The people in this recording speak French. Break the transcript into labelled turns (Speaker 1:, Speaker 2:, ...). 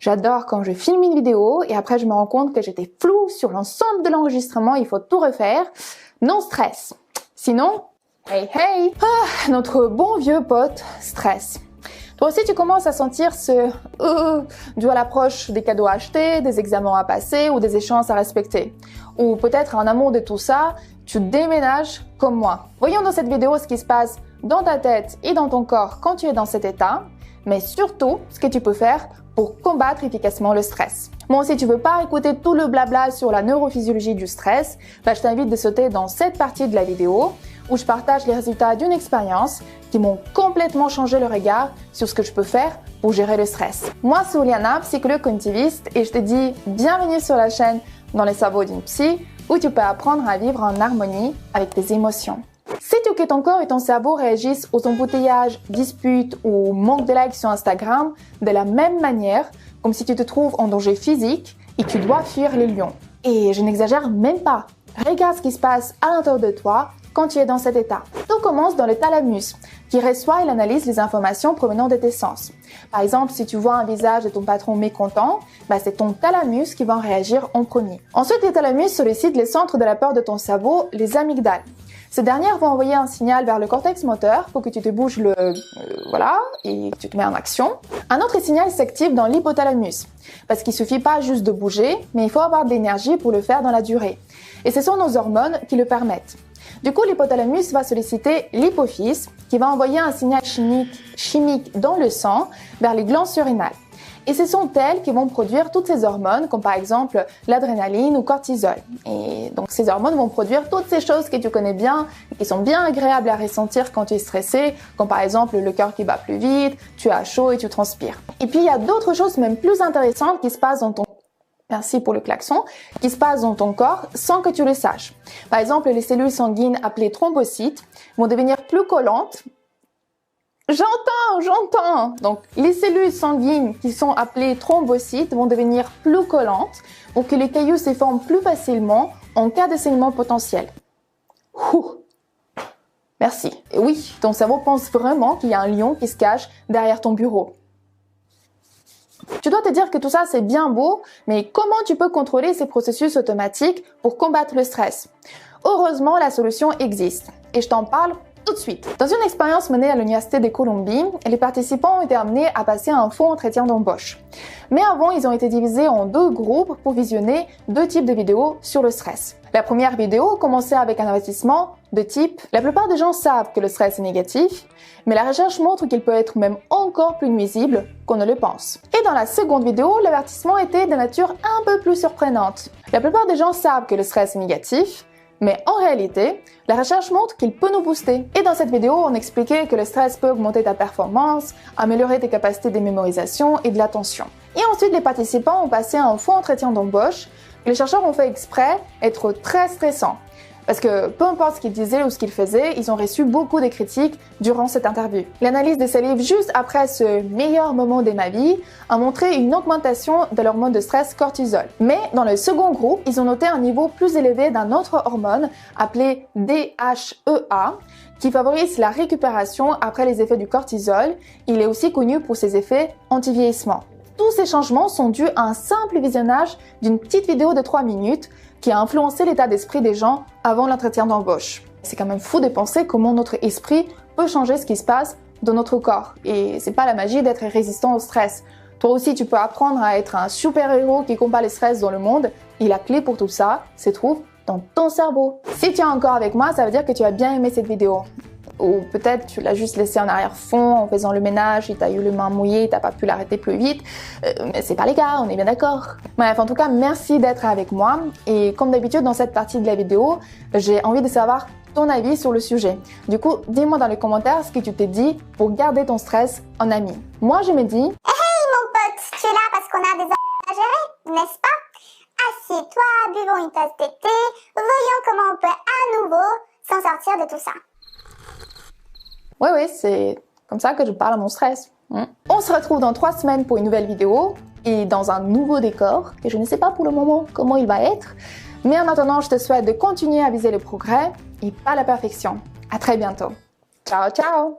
Speaker 1: J'adore quand je filme une vidéo et après je me rends compte que j'étais floue sur l'ensemble de l'enregistrement, il faut tout refaire. Non stress. Sinon, hey hey, notre bon vieux pote stress. Toi aussi tu commences à sentir ce dû à l'approche des cadeaux à acheter, des examens à passer ou des échéances à respecter. Ou peut-être en amont de tout ça, tu déménages comme moi. Voyons dans cette vidéo ce qui se passe dans ta tête et dans ton corps quand tu es dans cet état, mais surtout ce que tu peux faire pour combattre efficacement le stress. Bon, si tu veux pas écouter tout le blabla sur la neurophysiologie du stress, je t'invite de sauter dans cette partie de la vidéo où je partage les résultats d'une expérience qui m'ont complètement changé le regard sur ce que je peux faire pour gérer le stress. Moi, c'est Oliana, psychologue cognitiviste, et je te dis bienvenue sur la chaîne Dans les cerveaux d'une psy, où tu peux apprendre à vivre en harmonie avec tes émotions. Sais-tu que ton corps et ton cerveau réagissent aux embouteillages, disputes ou manque de likes sur Instagram de la même manière, comme si tu te trouves en danger physique et que tu dois fuir les lions? Et je n'exagère même pas. Regarde ce qui se passe à l'intérieur de toi quand tu es dans cet état. Tout commence dans le thalamus, qui reçoit et analyse les informations provenant de tes sens. Par exemple, si tu vois un visage de ton patron mécontent, c'est ton thalamus qui va en réagir en premier. Ensuite, les thalamus sollicitent les centres de la peur de ton cerveau, les amygdales. Ces dernières vont envoyer un signal vers le cortex moteur pour que tu te bouges et que tu te mets en action. Un autre signal s'active dans l'hypothalamus, parce qu'il suffit pas juste de bouger, mais il faut avoir de l'énergie pour le faire dans la durée. Et ce sont nos hormones qui le permettent. Du coup, l'hypothalamus va solliciter l'hypophyse, qui va envoyer un signal chimique dans le sang vers les glandes surrénales. Et ce sont elles qui vont produire toutes ces hormones, comme par exemple l'adrénaline ou cortisol. Et donc ces hormones vont produire toutes ces choses que tu connais bien, et qui sont bien agréables à ressentir quand tu es stressé, comme par exemple le cœur qui bat plus vite, tu as chaud et tu transpires. Et puis il y a d'autres choses même plus intéressantes qui se passent dans ton Merci pour le klaxon, qui se passe dans ton corps sans que tu le saches. Par exemple, les cellules sanguines appelées thrombocytes vont devenir plus collantes. J'entends. Donc, les cellules sanguines qui sont appelées thrombocytes vont devenir plus collantes pour que les cailloux se forment plus facilement en cas de saignement potentiel. Merci. Et oui, ton cerveau pense vraiment qu'il y a un lion qui se cache derrière ton bureau. Tu dois te dire que tout ça c'est bien beau, mais comment tu peux contrôler ces processus automatiques pour combattre le stress? Heureusement, la solution existe et je t'en parle tout de suite. Dans une expérience menée à l'Université de Columbie, les participants ont été amenés à passer un faux entretien d'embauche. Mais avant, ils ont été divisés en deux groupes pour visionner deux types de vidéos sur le stress. La première vidéo commençait avec un avertissement de type « La plupart des gens savent que le stress est négatif, mais la recherche montre qu'il peut être même encore plus nuisible qu'on ne le pense. » Et dans la seconde vidéo, l'avertissement était de nature un peu plus surprenante. La plupart des gens savent que le stress est négatif, mais en réalité, la recherche montre qu'il peut nous booster. Et dans cette vidéo, on expliquait que le stress peut augmenter ta performance, améliorer tes capacités de mémorisation et de l'attention. Et ensuite, les participants ont passé un faux entretien d'embauche. Les chercheurs ont fait exprès être très stressants. Parce que peu importe ce qu'ils disaient ou ce qu'ils faisaient, ils ont reçu beaucoup de critiques durant cette interview. L'analyse de ces livres juste après ce meilleur moment de ma vie a montré une augmentation de l'hormone de stress cortisol. Mais dans le second groupe, ils ont noté un niveau plus élevé d'un autre hormone appelé DHEA qui favorise la récupération après les effets du cortisol. Il est aussi connu pour ses effets anti-vieillissement. Tous ces changements sont dus à un simple visionnage d'une petite vidéo de 3 minutes qui a influencé l'état d'esprit des gens avant l'entretien d'embauche. C'est quand même fou de penser comment notre esprit peut changer ce qui se passe dans notre corps. Et c'est pas la magie d'être résistant au stress. Toi aussi, tu peux apprendre à être un super-héros qui combat le stress dans le monde. Et la clé pour tout ça se trouve dans ton cerveau. Si tu es encore avec moi, ça veut dire que tu as bien aimé cette vidéo. Ou peut-être tu l'as juste laissé en arrière-fond en faisant le ménage, et t'as eu les mains mouillées, t'as pas pu l'arrêter plus vite. Mais c'est pas les cas, on est bien d'accord. Bref, en tout cas, merci d'être avec moi. Et comme d'habitude dans cette partie de la vidéo, j'ai envie de savoir ton avis sur le sujet. Du coup, dis-moi dans les commentaires ce que tu t'es dit pour garder ton stress en ami. Moi, je me dis...
Speaker 2: Hey mon pote, tu es là parce qu'on a des affaires à gérer, n'est-ce pas? Assieds-toi, buvons une tasse de thé, voyons comment on peut à nouveau s'en sortir de tout ça.
Speaker 1: Oui, c'est comme ça que je parle à mon stress. On se retrouve dans 3 semaines pour une nouvelle vidéo et dans un nouveau décor que je ne sais pas pour le moment comment il va être. Mais en attendant, je te souhaite de continuer à viser le progrès et pas la perfection. À très bientôt. Ciao, ciao!